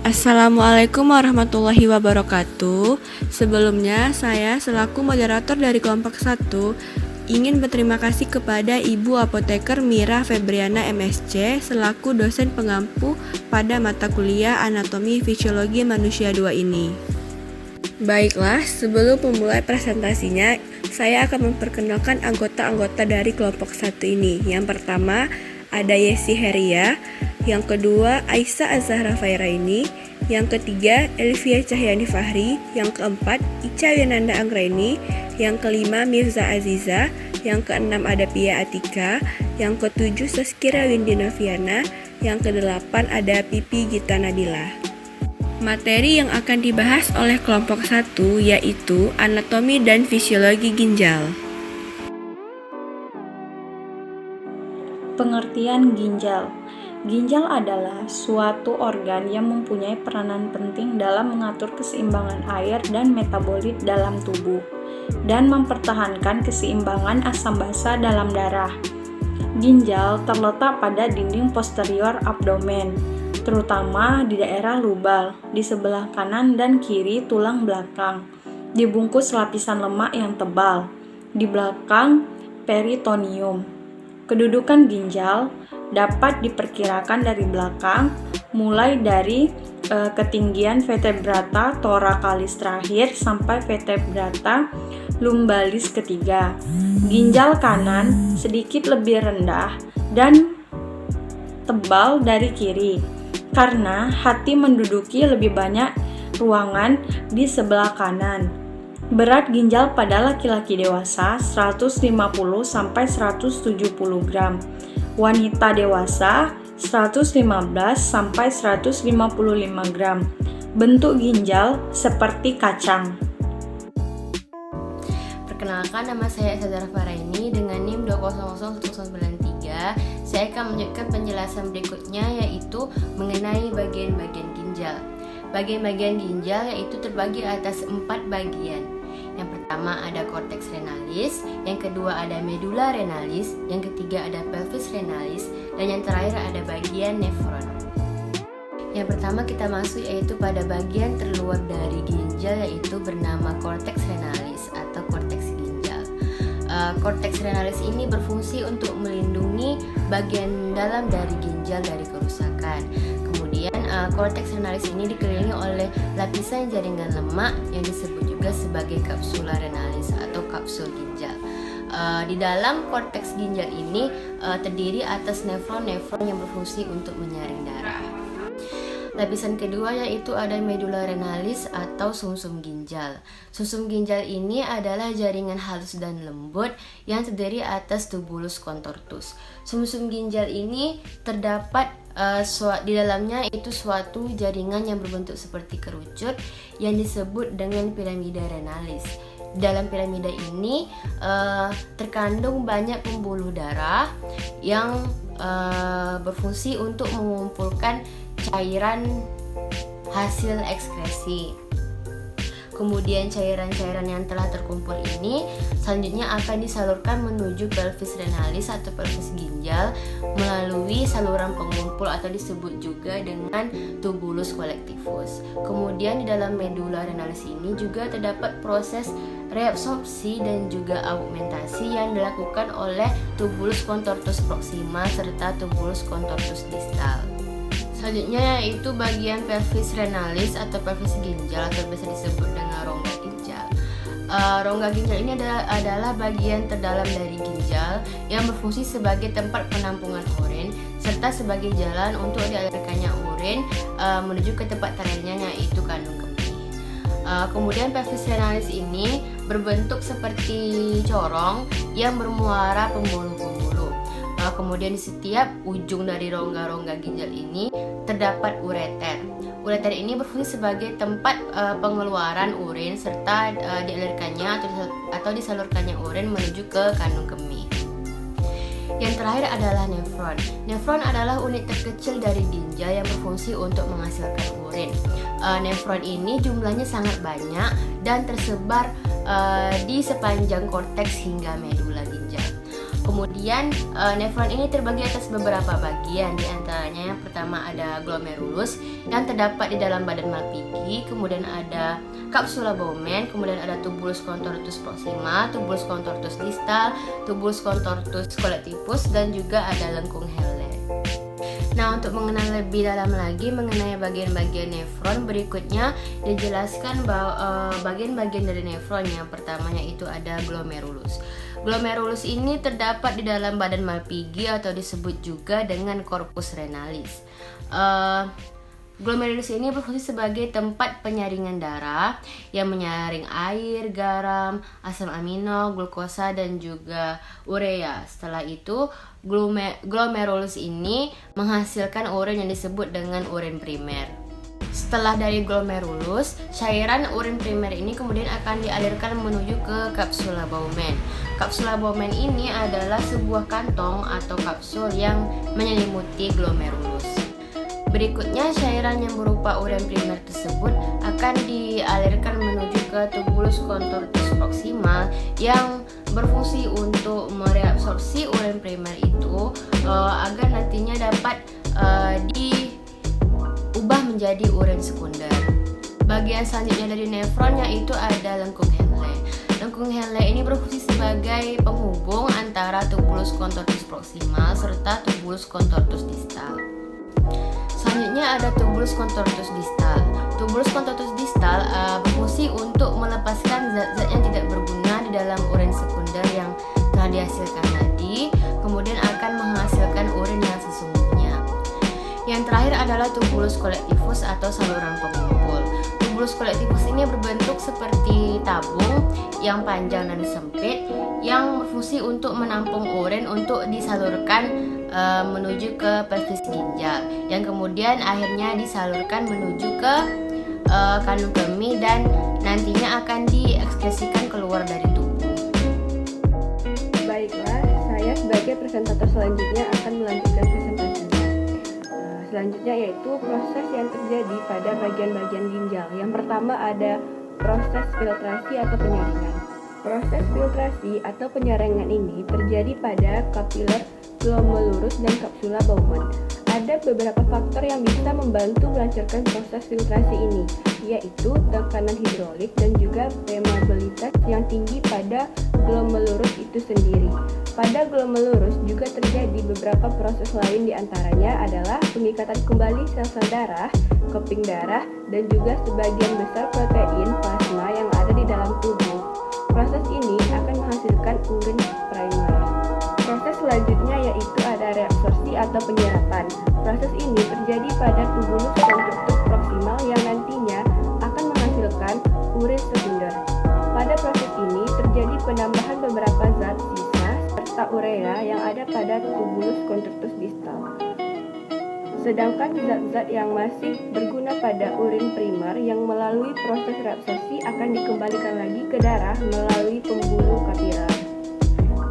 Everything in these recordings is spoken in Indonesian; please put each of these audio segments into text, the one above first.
Assalamualaikum warahmatullahi wabarakatuh. Sebelumnya, saya selaku moderator dari kelompok 1 ingin berterima kasih kepada Ibu Apoteker Mira Febriana MSc selaku dosen pengampu pada mata kuliah Anatomi Fisiologi Manusia 2 ini. Baiklah, sebelum memulai presentasinya, saya akan memperkenalkan anggota-anggota dari kelompok 1 ini. Yang pertama, ada Yesi Heria, yang kedua Aisyah Az-Zahra Fairaini, yang ketiga Elvia Cahyani Fahri, yang keempat Ica Winanda Anggreni, yang kelima Mirza Aziza, yang keenam ada Pia Atika, yang ketujuh Saskira Windy Noviana, yang kedelapan ada Pipi Gita Nabila. Materi yang akan dibahas oleh kelompok 1 yaitu anatomi dan fisiologi ginjal. Pengertian ginjal. Ginjal adalah suatu organ yang mempunyai peranan penting dalam mengatur keseimbangan air dan metabolit dalam tubuh dan mempertahankan keseimbangan asam basa dalam darah. Ginjal terletak pada dinding posterior abdomen, terutama di daerah lubal, di sebelah kanan dan kiri tulang belakang, dibungkus lapisan lemak yang tebal, di belakang peritoneum. Kedudukan ginjal dapat diperkirakan dari belakang, mulai dari ketinggian vertebrata thoracalis terakhir sampai vertebrata lumbalis ketiga. Ginjal kanan sedikit lebih rendah dan tebal dari kiri, karena hati menduduki lebih banyak ruangan di sebelah kanan. Berat ginjal pada laki-laki dewasa 150-170 gram. Wanita dewasa 115-155 gram. Bentuk ginjal seperti kacang. Perkenalkan, nama saya Zahra Fairaini dengan NIM 2001093. Saya akan melanjutkan penjelasan berikutnya, yaitu mengenai bagian-bagian ginjal. Bagian-bagian ginjal yaitu terbagi atas 4 bagian. Yang pertama ada cortex renalis, yang kedua ada medulla renalis, yang ketiga ada pelvis renalis, dan yang terakhir ada bagian nefron. Yang pertama kita masuk yaitu pada bagian terluar dari ginjal, yaitu bernama cortex renalis atau cortex ginjal. Cortex renalis ini berfungsi untuk melindungi bagian dalam dari ginjal dari kerusakan. Kemudian cortex renalis ini dikelilingi oleh lapisan jaringan lemak yang disebut juga sebagai kapsula renalis atau kapsul ginjal. Di dalam korteks ginjal ini terdiri atas nefron-nefron yang berfungsi untuk menyaring darah. Lapisan kedua yaitu ada medulla renalis atau sumsum ginjal. Sumsum ginjal ini adalah jaringan halus dan lembut yang terdiri atas tubulus contortus. Sumsum ginjal ini terdapat di dalamnya itu suatu jaringan yang berbentuk seperti kerucut yang disebut dengan piramida renalis. Dalam piramida ini terkandung banyak pembuluh darah yang berfungsi untuk mengumpulkan cairan hasil ekskresi. Kemudian cairan-cairan yang telah terkumpul ini selanjutnya akan disalurkan menuju pelvis renalis atau pelvis ginjal melalui saluran pengumpul atau disebut juga dengan tubulus collectivus. Kemudian di dalam medulla renalis ini juga terdapat proses reabsorpsi dan juga augmentasi yang dilakukan oleh tubulus contortus proxima serta tubulus contortus distal. Selanjutnya yaitu bagian pelvis renalis atau pelvis ginjal atau biasa disebut dengan rongga ginjal. Rongga ginjal ini adalah bagian terdalam dari ginjal yang berfungsi sebagai tempat penampungan urin serta sebagai jalan untuk dialirkannya urin menuju ke tempat terakhirnya yaitu kandung kemih. Kemudian pelvis renalis ini berbentuk seperti corong yang bermuara pembuluh-pembuluh. Kemudian di setiap ujung dari rongga-rongga ginjal ini terdapat ureter. Ureter ini berfungsi sebagai tempat pengeluaran urin serta dialirkannya atau disalurkannya urin menuju ke kandung kemih. Yang terakhir adalah nefron. Nefron adalah unit terkecil dari ginjal yang berfungsi untuk menghasilkan urin. Nefron ini jumlahnya sangat banyak dan tersebar di sepanjang korteks hingga medulla ginjal. Kemudian nefron ini terbagi atas beberapa bagian, di antaranya yang pertama ada glomerulus yang terdapat di dalam badan Malpighi, kemudian ada capsula Bowman, kemudian ada tubulus contortus proximal, tubulus contortus distal, tubulus contortus collectivus, dan juga ada lengkung Henle. Nah, untuk mengenal lebih dalam lagi mengenai bagian-bagian nefron, berikutnya dijelaskan bahwa bagian-bagian dari nefron yang pertamanya itu ada glomerulus. Glomerulus ini terdapat di dalam badan Malpighi atau disebut juga dengan corpus renalis. Glomerulus ini berfungsi sebagai tempat penyaringan darah yang menyaring air, garam, asam amino, glukosa, dan juga urea. Setelah itu, glomerulus ini menghasilkan urin yang disebut dengan urin primer. Setelah dari glomerulus, cairan urin primer ini kemudian akan dialirkan menuju ke kapsula Bowman. Kapsula Bowman ini adalah sebuah kantong atau kapsul yang menyelimuti glomerulus. Berikutnya, cairan yang berupa urin primer tersebut akan dialirkan menuju ke tubulus contortus proximal yang berfungsi untuk mereabsorpsi urin primer itu agar nantinya dapat diubah menjadi urin sekunder. Bagian selanjutnya dari nefron yaitu ada lengkung Henle. Lengkung Henle ini berfungsi sebagai penghubung antara tubulus contortus proximal serta tubulus contortus distal. Selanjutnya ada tubulus contortus distal. Tubulus contortus distal berfungsi untuk melepaskan zat-zat yang tidak berguna di dalam urin sekunder yang telah dihasilkan tadi, kemudian akan menghasilkan urin yang sesungguhnya. Yang terakhir adalah tubulus collectivus atau saluran pengumpul. Tubulus collectivus ini berbentuk seperti tabung yang panjang dan sempit yang berfungsi untuk menampung urin untuk disalurkan menuju ke pelvis ginjal, yang kemudian akhirnya disalurkan menuju ke kandung kemih dan nantinya akan diekskresikan keluar dari tubuh. Baiklah, saya sebagai presentator selanjutnya akan melanjutkan presentasinya. Selanjutnya yaitu proses yang terjadi pada bagian-bagian ginjal. Yang pertama ada proses filtrasi atau penyaringan. Proses filtrasi atau penyaringan ini terjadi pada kapiler glomerulus dan kapsula Bowman. Ada beberapa faktor yang bisa membantu melancarkan proses filtrasi ini, yaitu tekanan hidrolik dan juga permeabilitas yang tinggi pada glomerulus itu sendiri. Pada glomerulus juga terjadi beberapa proses lain, diantaranya adalah pengikatan kembali sel-sel darah, keping darah, dan juga sebagian besar protein plasma yang ada di dalam tubuh. Proses ini akan menghasilkan urin primer. Proses selanjutnya yaitu ada reabsorpsi atau penyerapan. Proses ini terjadi pada tubulus contortus proximal yang nantinya akan menghasilkan urin sekunder. Pada proses ini terjadi penambahan beberapa zat sisa serta urea yang ada pada tubulus contortus distal. Sedangkan zat-zat yang masih berguna pada urin primer yang melalui proses reabsorpsi akan dikembalikan lagi ke darah melalui pembuluh kapiler.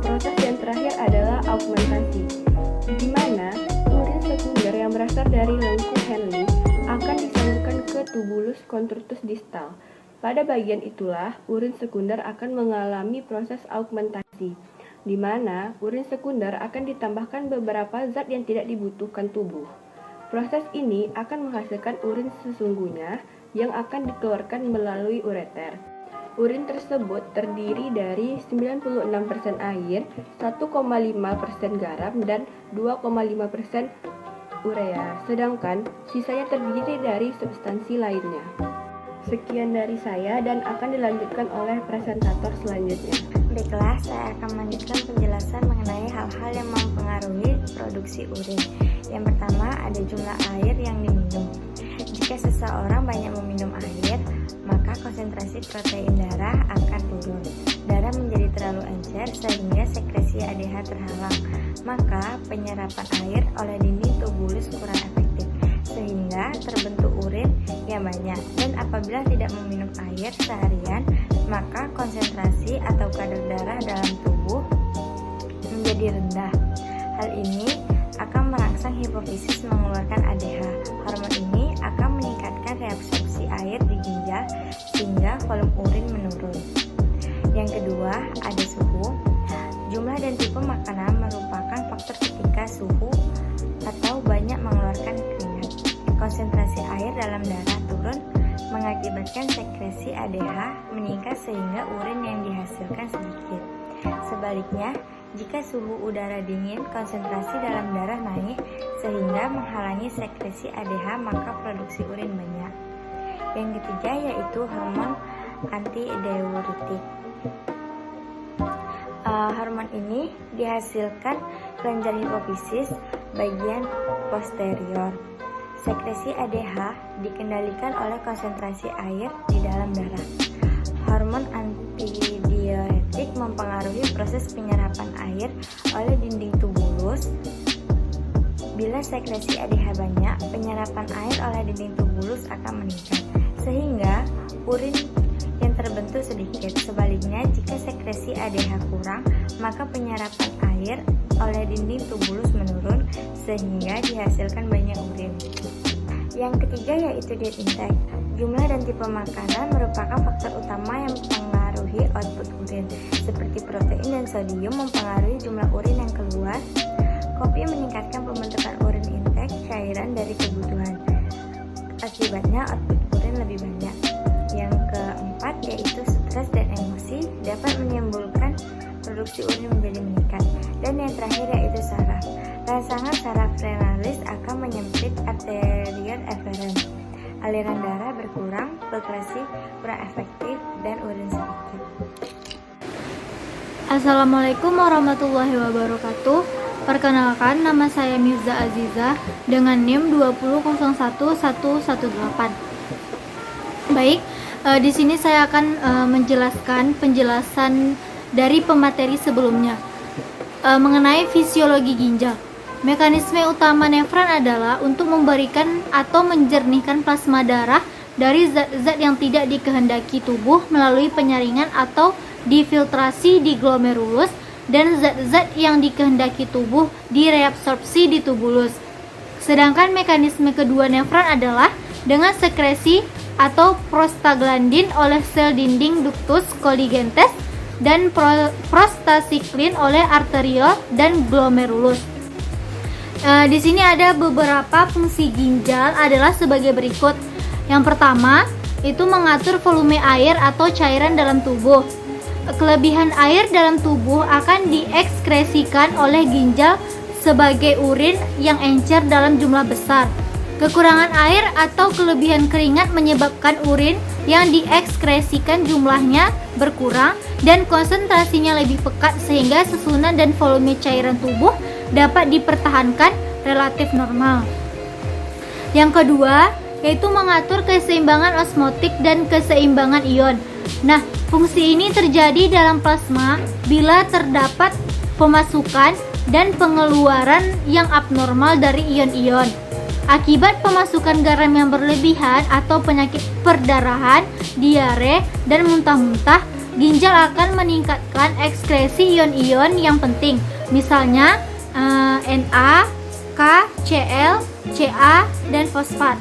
Proses yang terakhir adalah augmentasi, di mana urin sekunder yang berasal dari lengkung Henle akan disalurkan ke tubulus contortus distal. Pada bagian itulah urin sekunder akan mengalami proses augmentasi, di mana urin sekunder akan ditambahkan beberapa zat yang tidak dibutuhkan tubuh. Proses ini akan menghasilkan urin sesungguhnya yang akan dikeluarkan melalui ureter. Urin tersebut terdiri dari 96% air, 1,5% garam, dan 2,5% urea, sedangkan sisanya terdiri dari substansi lainnya. Sekian dari saya dan akan dilanjutkan oleh presentator selanjutnya. Baiklah, saya akan melanjutkan penjelasan mengenai hal-hal yang mempengaruhi produksi urin. Yang pertama, ada jumlah air yang diminum. Jika seseorang banyak meminum air, maka konsentrasi protein darah akan turun. Darah menjadi terlalu encer sehingga sekresi ADH terhalang, maka penyerapan air oleh dinding tubulus kurang efektif, sehingga terbentuk urin yang banyak. Dan apabila tidak meminum air seharian, maka konsentrasi atau kadar darah dalam tubuh menjadi rendah. Hal ini akan merangsang hipofisis mengeluarkan ADH. Hormon ini akan meningkatkan reabsorpsi air di ginjal sehingga volume urin menurun. Yang kedua, ada suhu. Jumlah dan tipe makanan dalam darah turun mengakibatkan sekresi ADH meningkat sehingga urin yang dihasilkan sedikit. Sebaliknya, jika suhu udara dingin, konsentrasi dalam darah naik sehingga menghalangi sekresi ADH, maka produksi urin banyak. Yang ketiga yaitu hormon antidiuretik. Hormon ini dihasilkan kelenjar hipofisis bagian posterior. Sekresi ADH dikendalikan oleh konsentrasi air di dalam darah. Hormon antidiuretik mempengaruhi proses penyerapan air oleh dinding tubulus. Bila sekresi ADH banyak, penyerapan air oleh dinding tubulus akan meningkat, sehingga urin yang terbentuk sedikit. Sebaliknya, jika sekresi ADH kurang, maka penyerapan air oleh dinding tubulus menurun, sehingga dihasilkan banyak urin. Yang ketiga yaitu diet intake. Jumlah dan tipe makanan merupakan faktor utama yang mempengaruhi output urin, seperti protein dan sodium mempengaruhi jumlah urin yang keluar. Kopi meningkatkan pembentukan urin intake cairan dari kebutuhan. Akibatnya output urin lebih banyak. Yang keempat yaitu stres dan emosi dapat menimbulkan produksi urin menjadi meningkat. Dan yang terakhir yaitu saraf. Rangsangan saraf renalis akan menyempit arterial efferent. Aliran darah berkurang, filtrasi kurang efektif, dan urin sedikit. Assalamualaikum warahmatullahi wabarakatuh. Perkenalkan, nama saya Mirza Aziza dengan NIM 2001118. Baik, di sini saya akan menjelaskan penjelasan dari pemateri sebelumnya mengenai fisiologi ginjal. Mekanisme utama nefron adalah untuk memberikan atau menjernihkan plasma darah dari zat-zat yang tidak dikehendaki tubuh melalui penyaringan atau difiltrasi di glomerulus, dan zat-zat yang dikehendaki tubuh direabsorpsi di tubulus. Sedangkan mekanisme kedua nefron adalah dengan sekresi atau prostaglandin oleh sel dinding ductus colligentes dan prostasiklin oleh arteriol dan glomerulus. Di sini ada beberapa fungsi ginjal adalah sebagai berikut. Yang pertama, itu mengatur volume air atau cairan dalam tubuh. Kelebihan air dalam tubuh akan diekskresikan oleh ginjal sebagai urin yang encer dalam jumlah besar. Kekurangan air atau kelebihan keringat menyebabkan urin yang diekskresikan jumlahnya berkurang dan konsentrasinya lebih pekat sehingga susunan dan volume cairan tubuh dapat dipertahankan relatif normal. Yang kedua, yaitu mengatur keseimbangan osmotik dan keseimbangan ion. Nah, fungsi ini terjadi dalam plasma bila terdapat pemasukan dan pengeluaran yang abnormal dari ion-ion. Akibat pemasukan garam yang berlebihan atau penyakit perdarahan, diare, dan muntah-muntah, ginjal akan meningkatkan ekskresi ion-ion yang penting, misalnya Na, K, Cl, Ca, dan fosfat.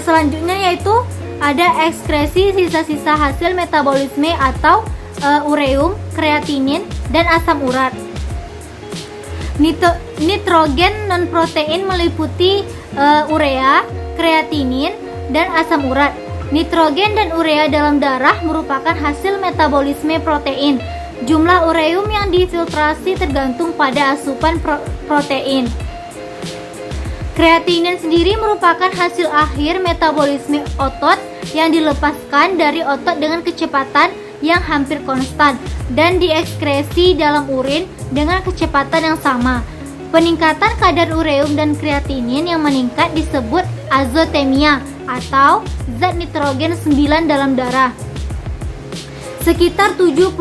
Selanjutnya yaitu ada ekskresi sisa-sisa hasil metabolisme atau ureum, kreatinin, dan asam urat. Nitrogen non-protein meliputi urea, kreatinin, dan asam urat. Nitrogen dan urea dalam darah merupakan hasil metabolisme protein. Jumlah ureum yang difiltrasi tergantung pada asupan protein. Kreatinin sendiri merupakan hasil akhir metabolisme otot yang dilepaskan dari otot dengan kecepatan yang hampir konstan dan diekskresi dalam urin dengan kecepatan yang sama. Peningkatan kadar ureum dan kreatinin yang meningkat disebut azotemia atau zat nitrogen 9 dalam darah. Sekitar 75%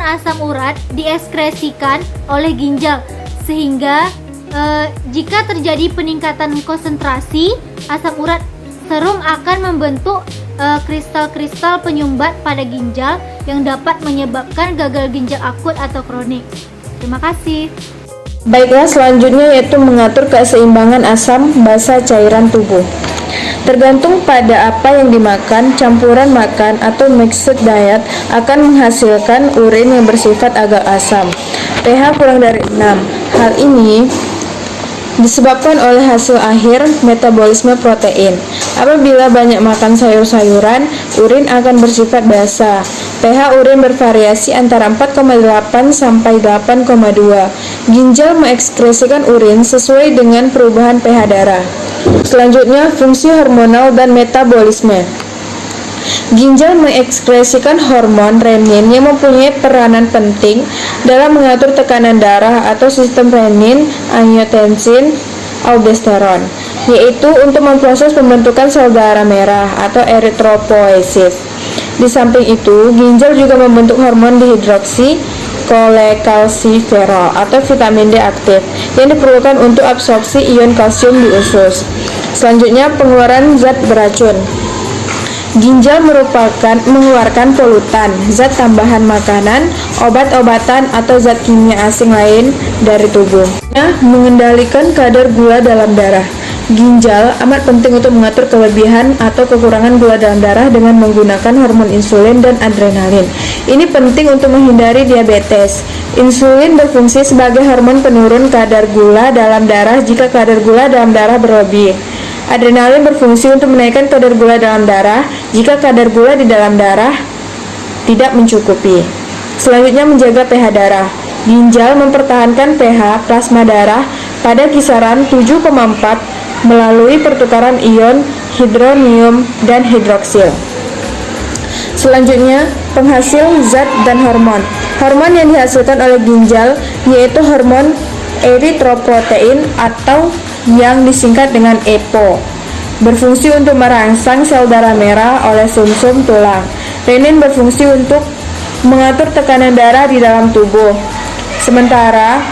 asam urat diekskresikan oleh ginjal, sehingga jika terjadi peningkatan konsentrasi asam urat serum akan membentuk kristal-kristal penyumbat pada ginjal yang dapat menyebabkan gagal ginjal akut atau kronik. Terima kasih. Baiklah, selanjutnya yaitu mengatur keseimbangan asam basa cairan tubuh. Tergantung pada apa yang dimakan, campuran makan atau mixed diet akan menghasilkan urin yang bersifat agak asam, pH kurang dari 6. Hal ini disebabkan oleh hasil akhir metabolisme protein. Apabila banyak makan sayur-sayuran, urin akan bersifat basa. pH urin bervariasi antara 4,8 sampai 8,2. Ginjal mengekskresikan urin sesuai dengan perubahan pH darah. Selanjutnya, fungsi hormonal dan metabolisme. Ginjal mengekskresikan hormon renin yang mempunyai peranan penting dalam mengatur tekanan darah atau sistem renin, angiotensin, aldosteron, yaitu untuk memproses pembentukan sel darah merah atau eritropoiesis. Di samping itu, ginjal juga membentuk hormon dihidroksi kolekalsiferol atau vitamin D aktif yang diperlukan untuk absorpsi ion kalsium di usus. Selanjutnya, pengeluaran zat beracun. Ginjal mengeluarkan polutan, zat tambahan makanan, obat-obatan atau zat kimia asing lain dari tubuh. Mengendalikan kadar gula dalam darah. Ginjal amat penting untuk mengatur kelebihan atau kekurangan gula dalam darah dengan menggunakan hormon insulin dan adrenalin. Ini penting untuk menghindari diabetes. Insulin berfungsi sebagai hormon penurun kadar gula dalam darah jika kadar gula dalam darah berlebih. Adrenalin berfungsi untuk menaikkan kadar gula dalam darah jika kadar gula di dalam darah tidak mencukupi. Selanjutnya, menjaga pH darah. Ginjal mempertahankan pH plasma darah pada kisaran 7,4 melalui pertukaran ion hidronium dan hidroksil. Selanjutnya, penghasil zat dan hormon. Hormon yang dihasilkan oleh ginjal yaitu hormon eritroprotein atau yang disingkat dengan EPO, berfungsi untuk merangsang sel darah merah oleh sumsum tulang. Renin berfungsi untuk mengatur tekanan darah di dalam tubuh. Sementara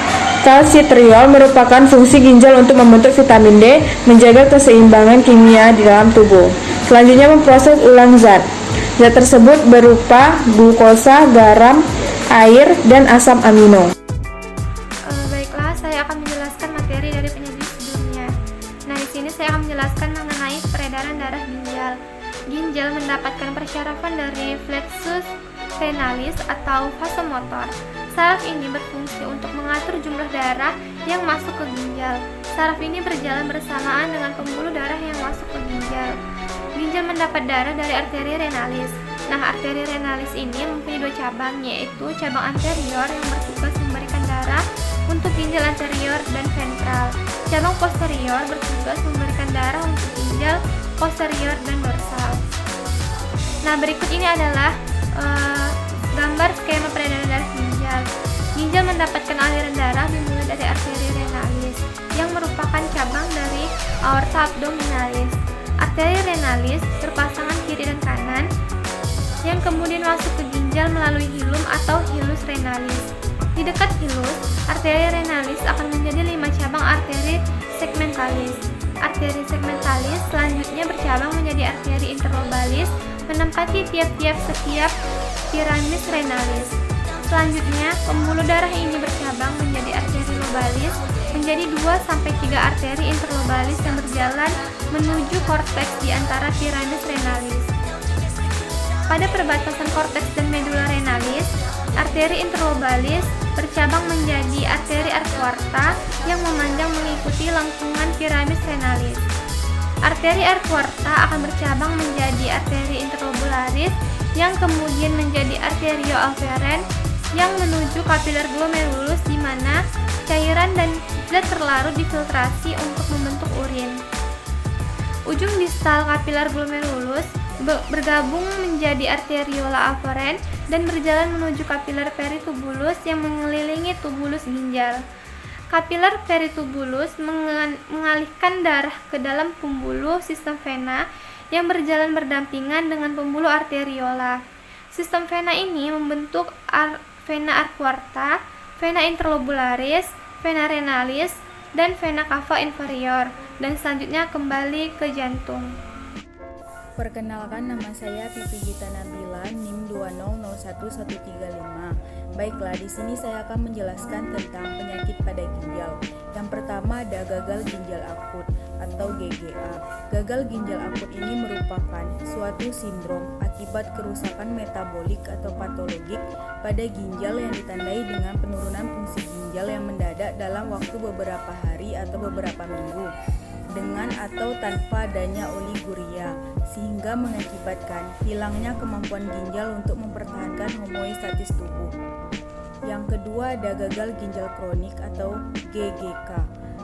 kalsitriol merupakan fungsi ginjal untuk membentuk vitamin D, menjaga keseimbangan kimia di dalam tubuh. Selanjutnya, memproses ulang zat. Zat tersebut berupa glukosa, garam, air, dan asam amino. Baiklah, saya akan menjelaskan materi dari penyajian sebelumnya. Nah, di sini saya akan menjelaskan mengenai peredaran darah ginjal. Ginjal mendapatkan persyarafan dari plexus renalis atau vasomotor. Saraf ini berfungsi untuk mengatur jumlah darah yang masuk ke ginjal. Saraf ini berjalan bersamaan dengan pembuluh darah yang masuk ke ginjal. Ginjal mendapat darah dari arteri renalis. Nah, arteri renalis ini mempunyai dua cabang, yaitu cabang anterior yang bertugas memberikan darah untuk ginjal anterior dan ventral. Cabang posterior bertugas memberikan darah untuk ginjal posterior dan dorsal. Nah, berikut ini adalah gambar skema peredaran darah ginjal. Ginjal mendapatkan aliran darah dimulai dari arteri renalis yang merupakan cabang dari aorta abdominalis. Arteri renalis berpasangan kiri dan kanan yang kemudian masuk ke ginjal melalui hilum atau hilus renalis. Di dekat hilus, arteri renalis akan menjadi 5 cabang arteri segmentalis. Arteri segmentalis selanjutnya bercabang menjadi arteri interlobalis, menempati tiap-tiap setiap piramid renalis. Selanjutnya, pembuluh darah ini bercabang menjadi arteri lobalis, menjadi 2-3 arteri interlobalis yang berjalan menuju korteks di antara piramid renalis. Pada perbatasan korteks dan medula renalis, arteri interlobalis bercabang menjadi arteri arcuata yang memanjang mengikuti lengkungan piramid renalis. Arteri arcuata akan bercabang menjadi arteri interlobularis yang kemudian menjadi arterioalveren yang menuju kapiler glomerulus di mana cairan dan zat terlarut difiltrasi untuk membentuk urin. Ujung distal kapiler glomerulus bergabung menjadi arteriola aferen dan berjalan menuju kapiler peritubulus yang mengelilingi tubulus ginjal. Kapiler peritubulus mengalihkan darah ke dalam pembuluh sistem vena yang berjalan berdampingan dengan pembuluh arteriola. Sistem vena ini membentuk vena arcuata, vena interlobularis, vena renalis, dan vena cava inferior, dan selanjutnya kembali ke jantung. Perkenalkan, nama saya Pipi Gita Nabila, NIM 2001135. Baiklah, di sini saya akan menjelaskan tentang penyakit pada ginjal. Yang pertama ada gagal ginjal akut atau GGA. Gagal ginjal akut ini merupakan suatu sindrom akibat kerusakan metabolik atau patologik pada ginjal yang ditandai dengan penurunan fungsi ginjal yang mendadak dalam waktu beberapa hari atau beberapa minggu, dengan atau tanpa adanya oliguria, sehingga mengakibatkan hilangnya kemampuan ginjal untuk mempertahankan homeostatis tubuh. Yang kedua ada gagal ginjal kronik atau GGK.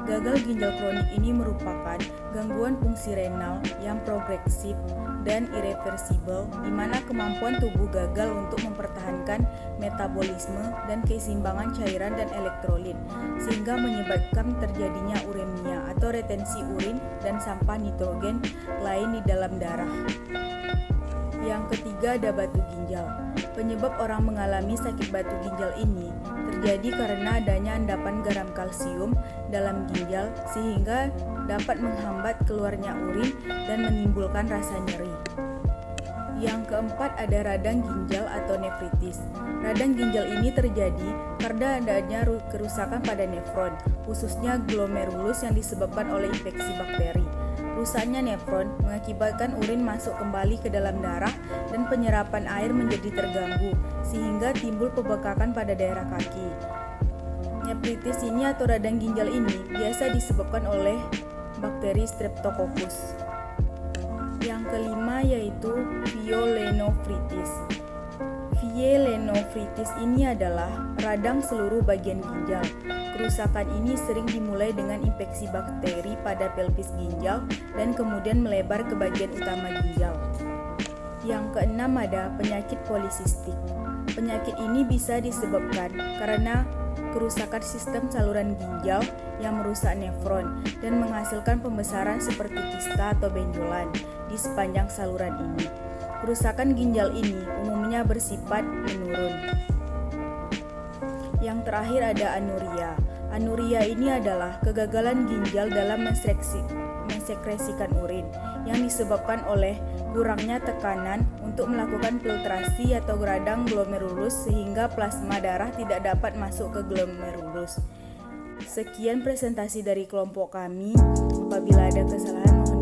Gagal ginjal kronik ini merupakan gangguan fungsi renal yang progresif dan irreversibel, di mana kemampuan tubuh gagal untuk mempertahankan metabolisme dan keseimbangan cairan dan elektrolit, sehingga menyebabkan terjadinya uremia atau retensi urin dan sampah nitrogen lain di dalam darah. Yang ketiga ada batu ginjal. Penyebab orang mengalami sakit batu ginjal ini terjadi karena adanya endapan garam kalsium dalam ginjal sehingga dapat menghambat keluarnya urin dan menimbulkan rasa nyeri. Yang keempat ada radang ginjal atau nefritis. Radang ginjal ini terjadi karena adanya kerusakan pada nefron, khususnya glomerulus yang disebabkan oleh infeksi bakteri. Rusaknya nefron mengakibatkan urin masuk kembali ke dalam darah dan penyerapan air menjadi terganggu, sehingga timbul pembekakan pada daerah kaki. Nefritis ini atau radang ginjal ini biasa disebabkan oleh bakteri Streptococcus. Yang kelima yaitu pyelonephritis. Pyelonephritis ini adalah radang seluruh bagian ginjal. Kerusakan ini sering dimulai dengan infeksi bakteri pada pelvis ginjal dan kemudian melebar ke bagian utama ginjal. Yang keenam ada penyakit polisistik. Penyakit ini bisa disebabkan karena kerusakan sistem saluran ginjal yang merusak nefron dan menghasilkan pembesaran seperti kista atau benjolan di sepanjang saluran ini. Kerusakan ginjal ini umumnya bersifat menurun. Yang terakhir ada anuria. Anuria ini adalah kegagalan ginjal dalam mensekresikan urin yang disebabkan oleh kurangnya tekanan untuk melakukan filtrasi atau radang glomerulus sehingga plasma darah tidak dapat masuk ke glomerulus. Sekian presentasi dari kelompok kami. Apabila ada kesalahan mohon